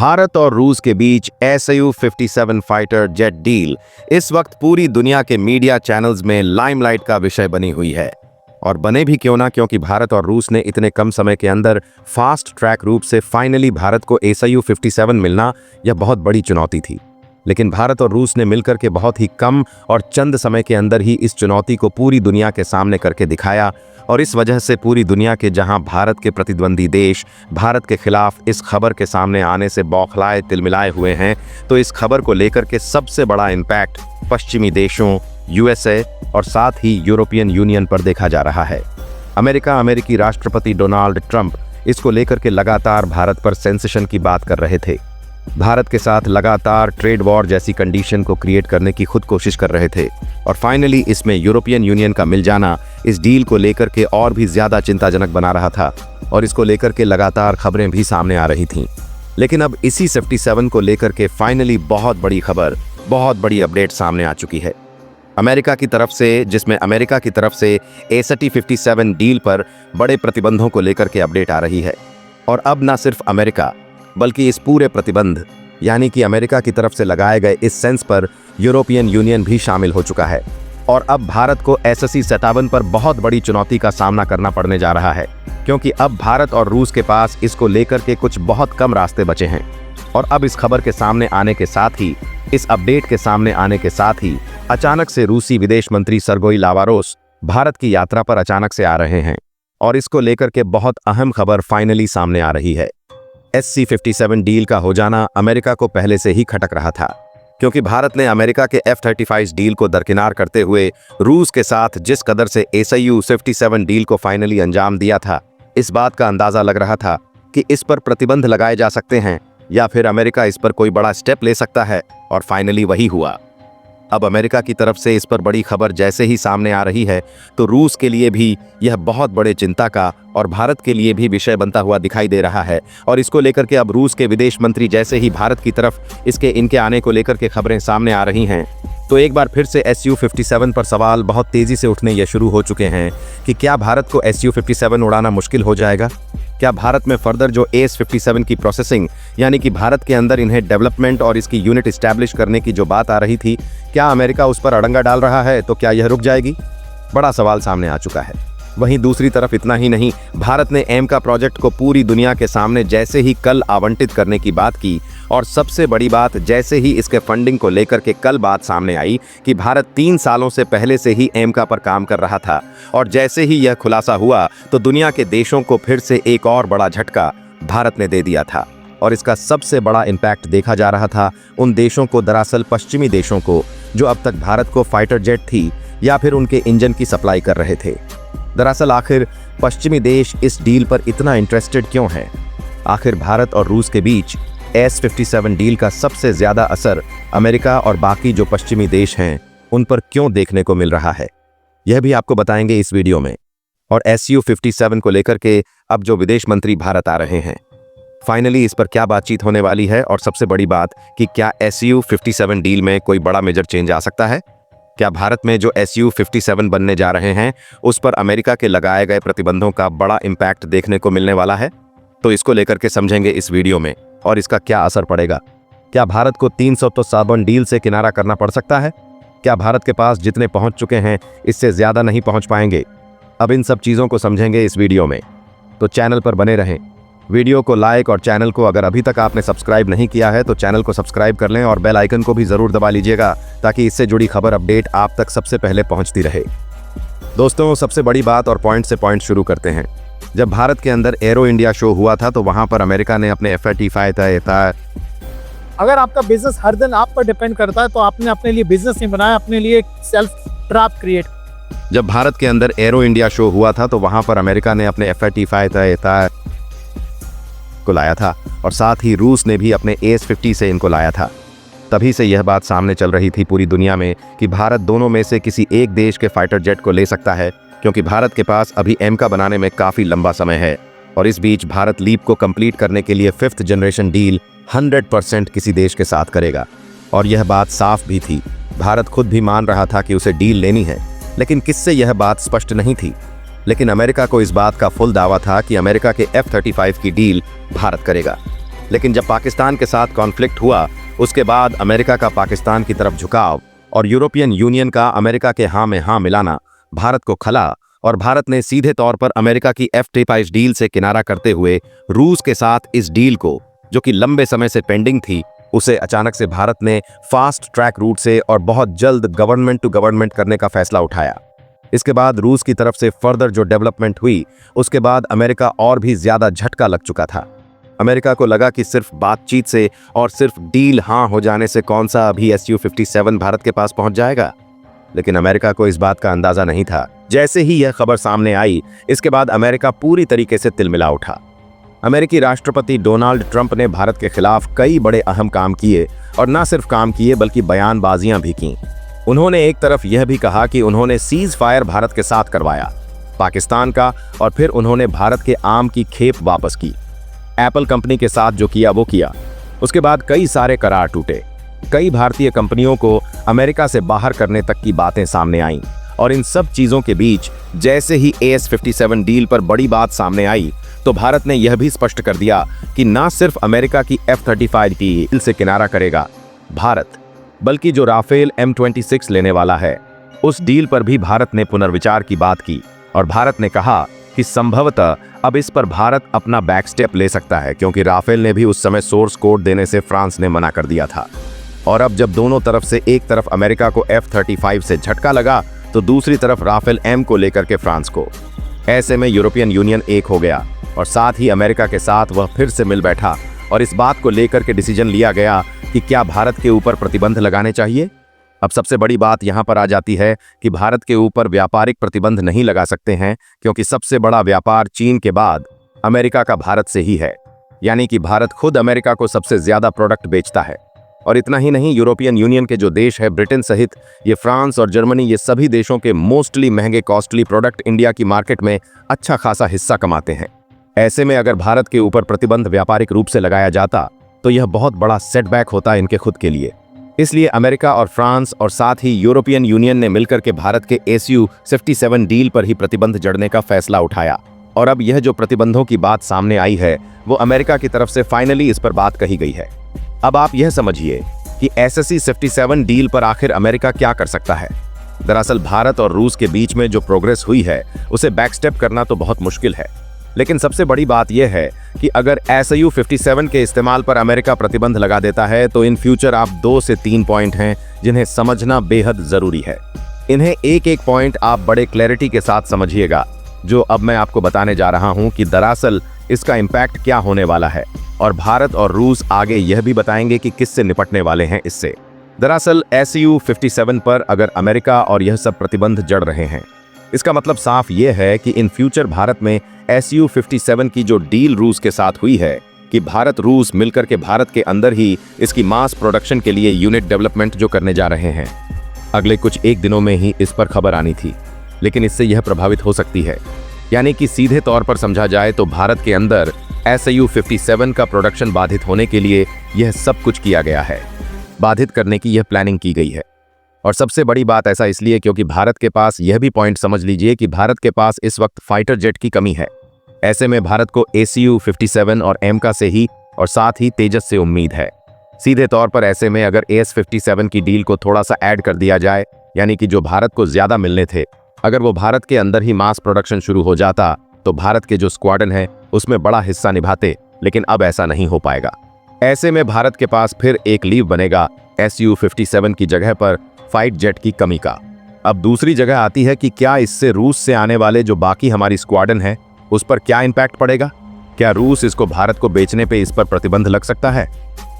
भारत और रूस के बीच Su-57 फाइटर जेट डील इस वक्त पूरी दुनिया के मीडिया चैनल्स में लाइमलाइट का विषय बनी हुई है। और बने भी क्यों ना, क्योंकि भारत और रूस ने इतने कम समय के अंदर फास्ट ट्रैक रूप से फाइनली भारत को Su-57 मिलना यह बहुत बड़ी चुनौती थी। लेकिन भारत और रूस ने मिलकर के बहुत ही कम और चंद समय के अंदर ही इस चुनौती को पूरी दुनिया के सामने करके दिखाया। और इस वजह से पूरी दुनिया के जहां भारत के प्रतिद्वंदी देश भारत के खिलाफ इस खबर के सामने आने से बौखलाए तिलमिलाए हुए हैं, तो इस खबर को लेकर के सबसे बड़ा इम्पैक्ट पश्चिमी देशों, USA और साथ ही यूरोपियन यूनियन पर देखा जा रहा है। अमेरिकी राष्ट्रपति डोनाल्ड ट्रंप इसको लेकर के लगातार भारत पर सेंसेशन की बात कर रहे थे। भारत के साथ लगातार ट्रेड वॉर जैसी कंडीशन को क्रिएट करने की खुद कोशिश कर रहे थे। और फाइनली इसमें यूरोपियन यूनियन का मिल जाना इस डील को लेकर के और भी ज्यादा चिंताजनक बना रहा था और इसको लेकर के लगातार खबरें भी सामने आ रही थीं। लेकिन अब इसी 57 को लेकर के फाइनली बहुत बड़ी खबर, बहुत बड़ी अपडेट सामने आ चुकी है अमेरिका की तरफ से, जिसमें अमेरिका की तरफ से Su-57 डील पर बड़े प्रतिबंधों को लेकर के अपडेट आ रही है। और अब न सिर्फ अमेरिका बल्कि इस पूरे प्रतिबंध यानी कि अमेरिका की तरफ से लगाए गए इस सेंस पर यूरोपियन यूनियन भी शामिल हो चुका है। और अब भारत को Su-57 पर बहुत बड़ी चुनौती का सामना करना पड़ने जा रहा है, क्योंकि अब भारत और रूस के पास इसको लेकर के कुछ बहुत कम रास्ते बचे हैं। और अब इस खबर के सामने आने के साथ ही, इस अपडेट के सामने आने के साथ ही अचानक से रूसी विदेश मंत्री सर्गेई लावारोस भारत की यात्रा पर अचानक से आ रहे हैं। और इसको लेकर के बहुत अहम खबर फाइनली सामने आ रही है। Su-57 डील का हो जाना अमेरिका को पहले से ही खटक रहा था, क्योंकि भारत ने अमेरिका के F-35 डील को दरकिनार करते हुए रूस के साथ जिस कदर से Su-57 डील को फाइनली अंजाम दिया था, इस बात का अंदाजा लग रहा था कि इस पर प्रतिबंध लगाए जा सकते हैं या फिर अमेरिका इस पर कोई बड़ा स्टेप ले सकता है। और फाइनली वही हुआ। अब अमेरिका की तरफ से इस पर बड़ी खबर जैसे ही सामने आ रही है, तो रूस के लिए भी यह बहुत बड़े चिंता का और भारत के लिए भी विषय बनता हुआ दिखाई दे रहा है। और इसको लेकर के अब रूस के विदेश मंत्री जैसे ही भारत की तरफ इनके आने को लेकर के खबरें सामने आ रही हैं, तो एक बार फिर से Su-57 पर सवाल बहुत तेजी से उठने ये शुरू हो चुके हैं कि क्या भारत को Su-57 उड़ाना मुश्किल हो जाएगा? क्या भारत में फर्दर जो AS-57 की प्रोसेसिंग यानी कि भारत के अंदर इन्हें डेवलपमेंट और इसकी यूनिट इस्टेब्लिश करने की जो बात आ रही थी, क्या अमेरिका उस पर अड़ंगा डाल रहा है? तो क्या यह रुक जाएगी? बड़ा सवाल सामने आ चुका है। वहीं दूसरी तरफ इतना ही नहीं, भारत ने एमका प्रोजेक्ट को पूरी दुनिया के सामने जैसे ही कल आवंटित करने की बात की, और सबसे बड़ी बात, जैसे ही इसके फंडिंग को लेकर के कल बात सामने आई कि भारत 3 सालों से पहले से ही एमका पर काम कर रहा था, और जैसे ही यह खुलासा हुआ तो दुनिया के देशों को फिर से एक और बड़ा झटका भारत ने दे दिया था। और इसका सबसे बड़ा इम्पैक्ट देखा जा रहा था उन देशों को, दरअसल पश्चिमी देशों को, जो अब तक भारत को फाइटर जेट थी या फिर उनके इंजन की सप्लाई कर रहे थे। दरअसल आखिर पश्चिमी देश इस डील पर इतना इंटरेस्टेड क्यों है? आखिर भारत और रूस के बीच S-57 डील का सबसे ज्यादा असर अमेरिका और बाकी जो पश्चिमी देश हैं उन पर क्यों देखने को मिल रहा है, यह भी आपको बताएंगे इस वीडियो में। और Su-57 को लेकर के अब जो विदेश मंत्री भारत आ रहे हैं, फाइनली इस पर क्या बातचीत होने वाली है, और सबसे बड़ी बात कि क्या Su-57 डील में कोई बड़ा मेजर चेंज आ सकता है? क्या भारत में जो Su-57 बनने जा रहे हैं उस पर अमेरिका के लगाए गए प्रतिबंधों का बड़ा इम्पैक्ट देखने को मिलने वाला है? तो इसको लेकर के समझेंगे इस वीडियो में, और इसका क्या असर पड़ेगा। क्या भारत को 357 डील से किनारा करना पड़ सकता है? क्या भारत के पास जितने पहुंच चुके हैं इससे ज्यादा नहीं पहुंच पाएंगे? अब इन सब चीजों को समझेंगे इस वीडियो में, तो चैनल पर बने रहें। वीडियो को लाइक और चैनल को अगर अभी तक आपने सब्सक्राइब नहीं किया है तो चैनल को सब्सक्राइब कर लें और बेल आइकन को भी जरूर दबा लीजिएगा, ताकि इससे जुड़ी खबर अपडेट आप तक सबसे पहले पहुंचती रहे। दोस्तों, सबसे बड़ी बात और पॉइंट से पॉइंट शुरू करते हैं। जब भारत के अंदर एरो इंडिया शो हुआ था तो वहां पर अमेरिका ने अपने F-35 था। अगर आपका बिजनेस हर दिन आप पर डिपेंड करता है तो आपने अपने लिए बिजनेस नहीं बनाया, अपने लिए सेल्फ ट्रैप क्रिएट। जब भारत के अंदर एरो इंडिया शो हुआ था तो वहां पर अमेरिका ने अपने F-35 को लाया था, और साथ ही रूस ने भी अपने AS-50 से इनको लाया था। तभी से यह बात सामने चल रही थी पूरी दुनिया में कि भारत दोनों में से किसी एक देश के फाइटर जेट को ले सकता है, क्योंकि भारत के पास अभी एमका बनाने में काफी लंबा समय है। और इस बीच भारत लीप को कंप्लीट करने के लिए 5th जनरेशन डील 100% किसी देश के साथ करेगा। और यह बात साफ भी थी, भारत खुद भी मान रहा था कि उसे डील लेनी है, लेकिन किससे यह बात स्पष्ट नहीं थी। लेकिन अमेरिका को इस बात का फुल दावा था कि अमेरिका के F-35 की डील भारत करेगा। लेकिन जब पाकिस्तान के साथ कॉन्फ्लिक्ट हुआ उसके बाद अमेरिका का पाकिस्तान की तरफ झुकाव और यूरोपियन यूनियन का अमेरिका के हाँ में हाँ मिलाना भारत को खला और भारत ने सीधे तौर पर अमेरिका की F-35 डील से किनारा करते हुए रूस के साथ इस डील को, जो कि लंबे समय से पेंडिंग थी, उसे अचानक से भारत ने फास्ट ट्रैक रूट से और बहुत जल्द गवर्नमेंट टू गवर्नमेंट करने का फैसला उठाया। इसके बाद रूस की तरफ से फर्दर जो डेवलपमेंट हुई उसके बाद अमेरिका और भी ज्यादा झटका लग चुका था। अमेरिका को लगा कि सिर्फ बातचीत से और सिर्फ डील हाँ हो जाने से कौन सा अभी Su-57 भारत के पास पहुंच जाएगा, लेकिन अमेरिका को इस बात का अंदाजा नहीं था। जैसे ही यह खबर सामने आई इसके बाद अमेरिका पूरी तरीके से तिलमिला उठा। अमेरिकी राष्ट्रपति डोनाल्ड ट्रंप ने भारत के खिलाफ कई बड़े अहम काम किए और न सिर्फ काम किए बल्कि बयानबाजियां भी की। उन्होंने एक तरफ यह भी कहा कि उन्होंने सीज फायर भारत के साथ करवाया पाकिस्तान का, और फिर उन्होंने भारत के आम की खेप वापस की। एप्पल कंपनी के साथ जो किया वो किया। उसके बाद कई सारे करार टूटे। कई भारतीय कंपनियों को अमेरिका से बाहर करने तक की बातें सामने आईं और इन सब चीजों के बीच जैसे ही AS-57 डील पर बड़ी बात सामने आई तो भारत ने यह भी स्पष्ट कर दिया कि न सिर्फ अमेरिका की F-35 डील से किनारा करेगा भारत, बल्कि जो राफेल M-26 लेने वाला है उस डील पर भी भारत ने पुनर्विचार की बात की। और भारत ने कहा कि संभवतः अब इस पर भारत अपना बैक स्टेप ले सकता है, क्योंकि राफेल ने भी उस समय सोर्स कोड देने से फ्रांस ने मना कर दिया था। और अब जब दोनों तरफ से, एक तरफ अमेरिका को F-35 से झटका लगा तो दूसरी तरफ राफेल M को लेकर के फ्रांस को, ऐसे में यूरोपियन यूनियन एक हो गया और साथ ही अमेरिका के साथ वह फिर से मिल बैठा और इस बात को लेकर के डिसीजन लिया गया कि क्या भारत के ऊपर प्रतिबंध लगाने चाहिए। अब सबसे बड़ी बात यहां पर आ जाती है कि भारत के ऊपर व्यापारिक प्रतिबंध नहीं लगा सकते हैं, क्योंकि सबसे बड़ा व्यापार चीन के बाद अमेरिका का भारत से ही है, यानी कि भारत खुद अमेरिका को सबसे ज्यादा प्रोडक्ट बेचता है। और इतना ही नहीं, यूरोपियन यूनियन के जो देश है, ब्रिटेन सहित ये फ्रांस और जर्मनी, ये सभी देशों के मोस्टली महंगे कॉस्टली प्रोडक्ट इंडिया की मार्केट में अच्छा खासा हिस्सा कमाते हैं। ऐसे में अगर भारत के ऊपर प्रतिबंध व्यापारिक रूप से लगाया जाता तो यह बहुत बड़ा सेटबैक होता इनके खुद के लिए। इसलिए अमेरिका और फ्रांस और साथ ही यूरोपियन यूनियन ने मिलकर के भारत के Su-57 डील पर ही प्रतिबंध जड़ने का फैसला उठाया। और अब यह जो प्रतिबंधों की बात सामने आई है वो अमेरिका की तरफ से फाइनली इस पर बात कही गई है। अब आप यह समझिए कि Su-57 डील पर आखिर अमेरिका क्या कर सकता है। दरअसल भारत और रूस के बीच में जो प्रोग्रेस हुई है उसे बैकस्टेप करना तो बहुत मुश्किल है, लेकिन सबसे बड़ी बात यह है कि अगर Su-57 के इस्तेमाल पर अमेरिका प्रतिबंध लगा देता है तो इन फ्यूचर आप 2 से 3 पॉइंट हैं जिन्हें समझना बेहद जरूरी है। इन्हें एक एक पॉइंट आप बड़े क्लैरिटी के साथ समझिएगा, जो अब मैं आपको बताने जा रहा हूं कि दरअसल इसका इम्पैक्ट क्या होने वाला है, और भारत और रूस आगे यह भी बताएंगे कि किससे निपटने वाले हैं इससे। दरअसल Su-57 पर अगर अमेरिका और यह सब प्रतिबंध जड़ रहे हैं, इसका मतलब साफ यह है कि इन फ्यूचर भारत में Su-57 की जो डील रूस के साथ हुई है कि भारत रूस मिलकर के भारत के अंदर ही इसकी मास प्रोडक्शन के लिए यूनिट डेवलपमेंट जो करने जा रहे हैं, अगले कुछ एक दिनों में ही इस पर खबर आनी थी, लेकिन इससे यह प्रभावित हो सकती है। यानी कि सीधे तौर पर समझा जाए तो भारत के अंदर Su-57 का प्रोडक्शन बाधित होने के लिए यह सब कुछ किया गया है, बाधित करने की यह प्लानिंग की गई है। और सबसे बड़ी बात ऐसा इसलिए क्योंकि भारत के पास यह भी पॉइंट समझ लीजिए कि भारत के पास इस वक्त फाइटर जेट की कमी है। ऐसे में भारत को Su-57 और M से ही और साथ ही तेजस से उम्मीद है। सीधे तौर पर ऐसे में अगर AS-57 की डील को थोड़ा सा ऐड कर दिया जाए, यानी कि जो भारत को ज्यादा मिलने थे, अगर वो भारत के अंदर ही मास प्रोडक्शन शुरू हो जाता तो भारत के जो स्क्वाड्रन है उसमें बड़ा हिस्सा निभाते, लेकिन अब ऐसा नहीं हो पाएगा। ऐसे में भारत के पास फिर एक लीव बनेगा Su-57 की जगह पर फाइट जेट की कमी का। अब दूसरी जगह आती है कि क्या इससे रूस से आने वाले जो बाकी हमारी स्क्वाड्रन है उस पर क्या इंपैक्ट पड़ेगा। क्या रूस इसको भारत को बेचने पे इस पर प्रतिबंध लग सकता है?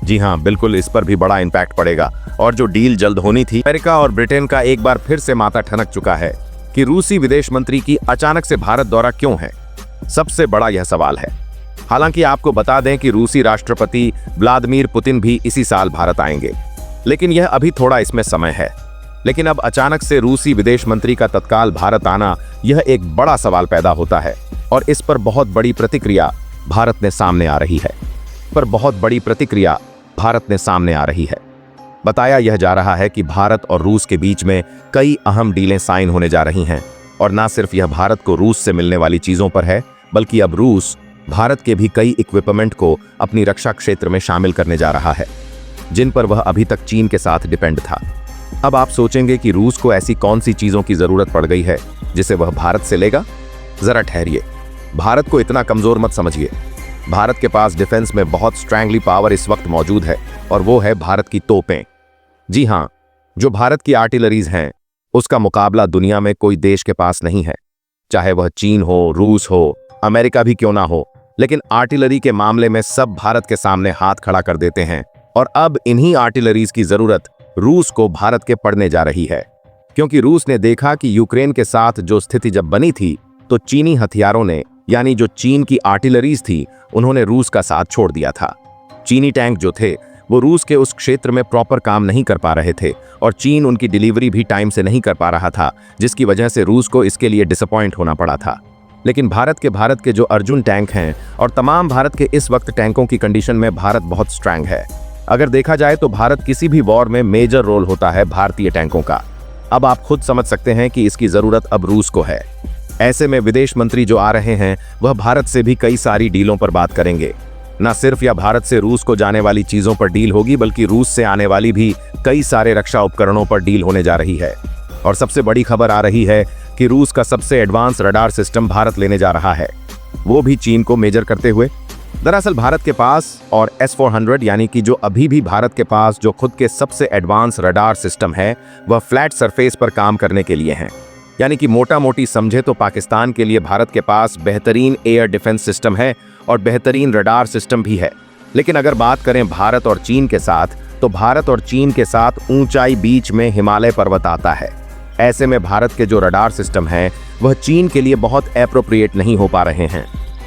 जी हाँ, बिल्कुल, इस पर भी बड़ा इंपैक्ट पड़ेगा। और जो डील जल्द होनी थी, अमेरिका और ब्रिटेन का एक बार फिर से माथा ठनक चुका है कि रूसी विदेश मंत्री की अचानक से भारत दौरा क्यों है। सबसे बड़ा यह सवाल है। हालांकि आपको बता दें कि रूसी राष्ट्रपति व्लादिमीर पुतिन भी इसी साल भारत आएंगे, लेकिन यह अभी थोड़ा इसमें समय है। लेकिन अब अचानक से रूसी विदेश मंत्री का तत्काल भारत आना, यह एक बड़ा सवाल पैदा होता है और इस पर बहुत बड़ी प्रतिक्रिया भारत ने सामने आ रही है। बताया यह जा रहा है कि भारत और रूस के बीच में कई अहम डीलें साइन होने जा रही हैं, और न सिर्फ यह भारत को रूस से मिलने वाली चीजों पर है, बल्कि अब रूस भारत के भी कई इक्विपमेंट को अपनी रक्षा क्षेत्र में शामिल करने जा रहा है, जिन पर वह अभी तक चीन के साथ डिपेंड था। अब आप सोचेंगे कि रूस को ऐसी कौन सी चीजों की जरूरत पड़ गई है जिसे वह भारत से लेगा। जरा ठहरिए, भारत को इतना कमजोर मत समझिए। भारत के पास डिफेंस में बहुत स्ट्रैंगली पावर इस वक्त मौजूद है, और वो है भारत की तोपें। जी हाँ, जो भारत की आर्टिलरीज हैं, उसका मुकाबला दुनिया में कोई देश के पास नहीं है, चाहे वह चीन हो, रूस हो, अमेरिका भी क्यों ना हो। लेकिन आर्टिलरी के मामले में सब भारत के सामने हाथ खड़ा कर देते हैं, और अब इन्हीं आर्टिलरीज की जरूरत रूस को भारत के पड़ने जा रही है, क्योंकि रूस ने देखा कि यूक्रेन के साथ जो स्थिति जब बनी थी, तो चीनी हथियारों ने, यानी जो चीन की आर्टिलरीज थी, उन्होंने रूस का साथ छोड़ दिया था। चीनी टैंक जो थे वो रूस के उस क्षेत्र में प्रॉपर काम नहीं कर पा रहे थे, और चीन उनकी डिलीवरी भी टाइम से नहीं कर पा रहा था, जिसकी वजह से रूस को इसके लिए डिसअपॉइंट होना पड़ा था। लेकिन भारत के जो अर्जुन टैंक हैं और तमाम भारत के इस वक्त टैंकों की कंडीशन में भारत बहुत स्ट्रांग है। अगर देखा जाए तो भारत किसी भी वॉर में मेजर रोल होता है भारतीय टैंकों का। अब आप खुद समझ सकते हैं कि इसकी जरूरत अब रूस को है। ऐसे में विदेश मंत्री जो आ रहे हैं वह भारत से भी कई सारी डीलों पर बात करेंगे। न सिर्फ या भारत से रूस को जाने वाली चीजों पर डील होगी, बल्कि रूस से आने वाली भी कई सारे रक्षा उपकरणों पर डील होने जा रही है। और सबसे बड़ी खबर आ रही है कि रूस का सबसे एडवांस रडार सिस्टम भारत लेने जा रहा है, वो भी चीन को मेजर करते हुए। दरअसल भारत के पास और S-400 यानी कि जो अभी भी भारत के पास जो खुद के सबसे एडवांस रडार सिस्टम है, वह फ्लैट सरफेस पर काम करने के लिए हैं। यानी कि मोटा मोटी समझे तो पाकिस्तान के लिए भारत के पास बेहतरीन एयर डिफेंस सिस्टम है और बेहतरीन रडार सिस्टम भी है। लेकिन अगर बात करें भारत और चीन के साथ, तो भारत और चीन के साथ ऊंचाई बीच में हिमालय पर्वत आता है। ऐसे में भारत के जो रडार सिस्टम है वह चीन के लिए बहुत एप्रोप्रिएट नहीं हो पा रहे हैं,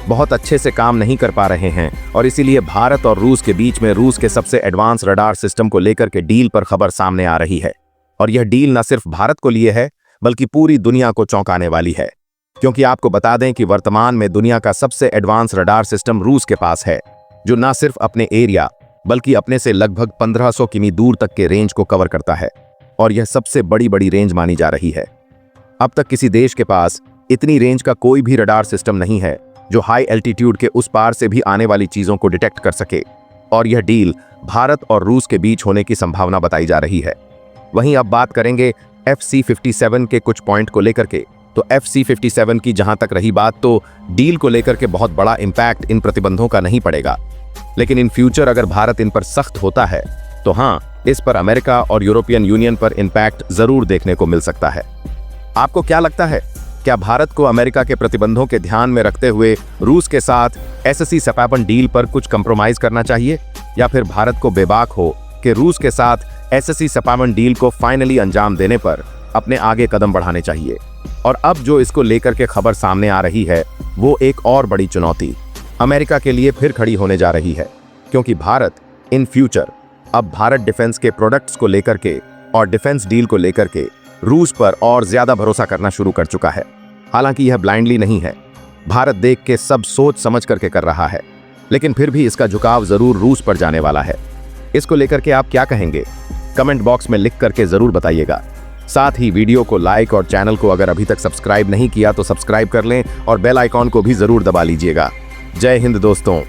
बहुत अच्छे से काम नहीं कर पा रहे हैं, और इसीलिए भारत और रूस के बीच में रूस के सबसे एडवांस रडार सिस्टम को लेकर के डील पर खबर सामने आ रही है। और यह डील न सिर्फ भारत को लिए है, बल्कि पूरी दुनिया को चौंकाने वाली है, क्योंकि आपको बता दें कि वर्तमान में दुनिया का सबसे एडवांस रडार सिस्टम रूस के पास है, जो न सिर्फ अपने एरिया बल्कि अपने से लगभग 1500 किमी दूर तक के रेंज को कवर करता है, और यह सबसे बड़ी रेंज मानी जा रही है। अब तक किसी देश के पास इतनी रेंज का कोई भी रडार सिस्टम नहीं है जो हाई एल्टीट्यूड के उस पार से भी आने वाली चीजों को डिटेक्ट कर सके, और यह डील भारत और रूस के बीच होने की संभावना बताई जा रही है। वहीं अब बात करेंगे FC-57 के कुछ पॉइंट को लेकर के। तो FC-57 की जहां तक रही बात, तो डील को लेकर के बहुत बड़ा इंपैक्ट इन प्रतिबंधों का नहीं पड़ेगा, लेकिन इन फ्यूचर अगर भारत इन पर सख्त होता है तो हाँ, इस पर अमेरिका और यूरोपियन यूनियन पर इंपैक्ट जरूर देखने को मिल सकता है। आपको क्या लगता है, क्या भारत को अमेरिका के प्रतिबंधों के ध्यान में रखते हुए रूस के साथ SSC-57 डील पर कुछ कंप्रोमाइज करना चाहिए, या फिर भारत को बेबाक हो कि रूस के साथ SSC-57 डील को फाइनली अंजाम देने पर अपने आगे कदम बढ़ाने चाहिए? और अब जो इसको लेकर के खबर सामने आ रही है, वो एक और बड़ी चुनौती अमेरिका के लिए फिर खड़ी होने जा रही है, क्योंकि भारत इन फ्यूचर अब भारत डिफेंस के प्रोडक्ट्स को लेकर के और डिफेंस डील को लेकर के रूस पर और ज्यादा भरोसा करना शुरू कर चुका है। हालांकि यह ब्लाइंडली नहीं है, भारत देख के सब सोच समझ करके कर रहा है, लेकिन फिर भी इसका झुकाव जरूर रूस पर जाने वाला है। इसको लेकर के आप क्या कहेंगे, कमेंट बॉक्स में लिख करके जरूर बताइएगा। साथ ही वीडियो को लाइक और चैनल को अगर अभी तक सब्सक्राइब नहीं किया तो सब्सक्राइब कर लें, और बेल आइकॉन को भी जरूर दबा लीजिएगा। जय हिंद दोस्तों।